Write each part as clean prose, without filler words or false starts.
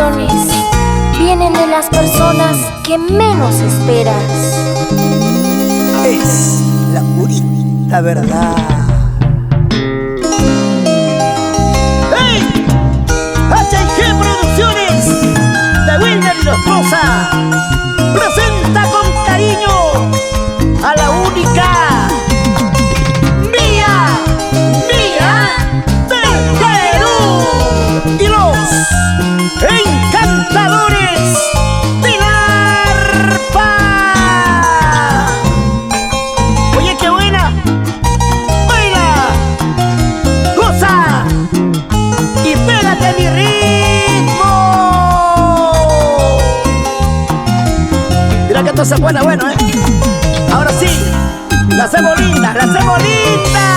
bendiciones vienen de las personas que menos esperas. Es la purita verdad. ¡Hey! H&G Producciones de Wilmer y la esposa presenta con cariño a la única Mía del Perú y los encantadores del arpa. Oye, qué buena. Baila, goza y pégate a mi ritmo. Mira que esto se buena, bueno, Ahora sí, la hacemos linda, la hacemos linda.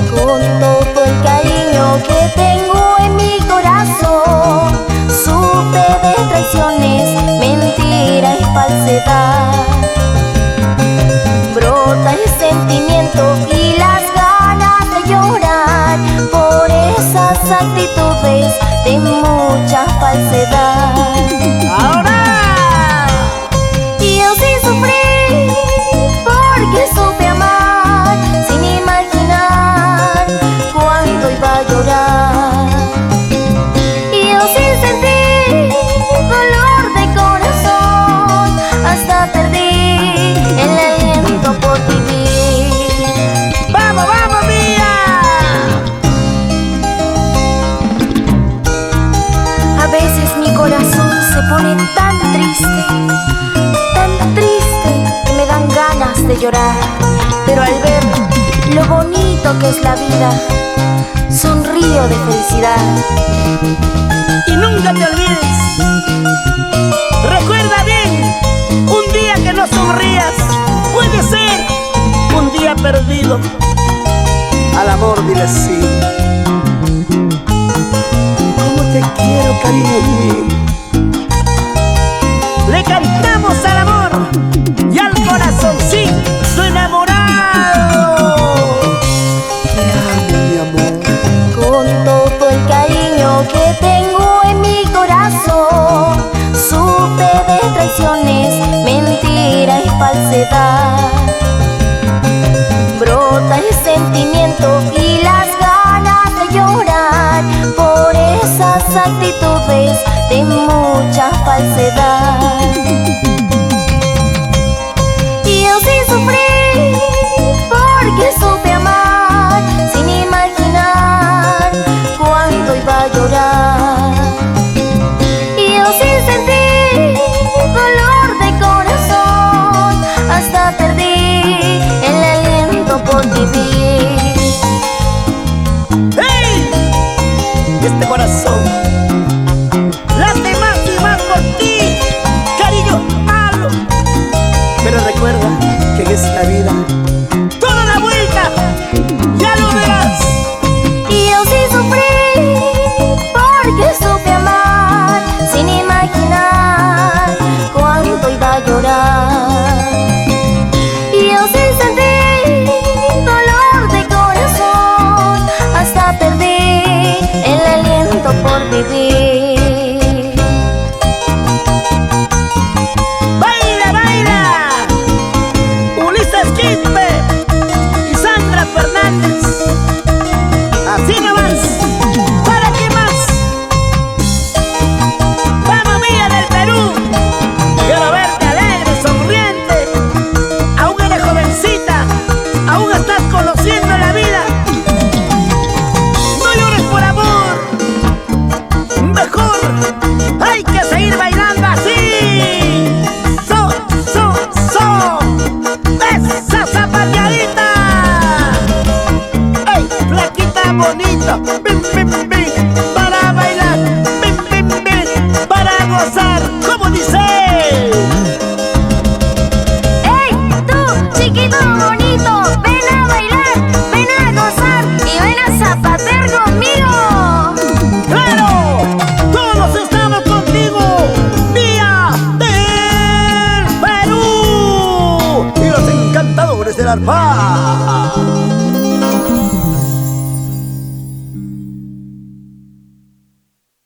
Con todo el cariño que tengo en mi corazón, supe de traiciones, mentira y falsedad. Brota el sentimiento y las ganas de llorar por esas actitudes de mucha falsedad. Ahora. Y yo sí sufrí porque supe amar sin imaginar cuánto iba a llorar. Y yo sí sentí dolor de corazón, hasta perdí el aliento por vivir. ¡Vamos, vamos, Mía! A veces mi corazón se pone tan triste que me dan ganas de llorar. Pero al ver lo bonito que es la vida, sonrío de felicidad. Y nunca te olvides, recuerda bien, un día que no sonrías puede ser un día perdido. Al amor dile sí. ¿Cómo te quiero, cariño mío? Le cantamos al amor y al corazoncito enamorado. Te amo, mi amor. Con todo el cariño que tengo en mi corazón, supe de traiciones, mentira y falsedad. Brota el sentimiento y las ganas de llorar por esas actitudes de mucha falsedad. Y yo sí sufrí porque supe amar sin imaginar cuánto iba a llorar. Y yo sí sentí dolor de corazón, hasta perdí el aliento por vivir. ¡Hey! Este corazón late más y más por ti, cariño, hablo. Pero recuerda que en esta vida toda la vuelta, ya lo verás. Y yo sí sufrí porque supe amar sin imaginar cuánto iba a llorar. Y yo sí sentí dolor de corazón, hasta perdí el aliento por vivir. ¡Baila, baila! Ulises Quispe y Sandra Fernández. Así nomás. ¿Para qué más? ¡Vamos, Mía del Perú! Quiero verte alegre, sonriente. Aún eres jovencita, aún estás conociendo la vida. No llores por amor. Mejor hay que seguir bailando así. Esa zapateadita. ¡Ey, flaquita bonita! ¡Bim, bim, bim! Para bailar. ¡Bim, bim, bim! Para gozar. ¿Cómo dice? ¡Ey, tú, chiquito bonito! ¡Ven a bailar, ven a gozar y ven a zapatear conmigo! ¡Claro! ¡Todos estamos contigo! ¡Mía del Perú! Y los encantadores del arpa.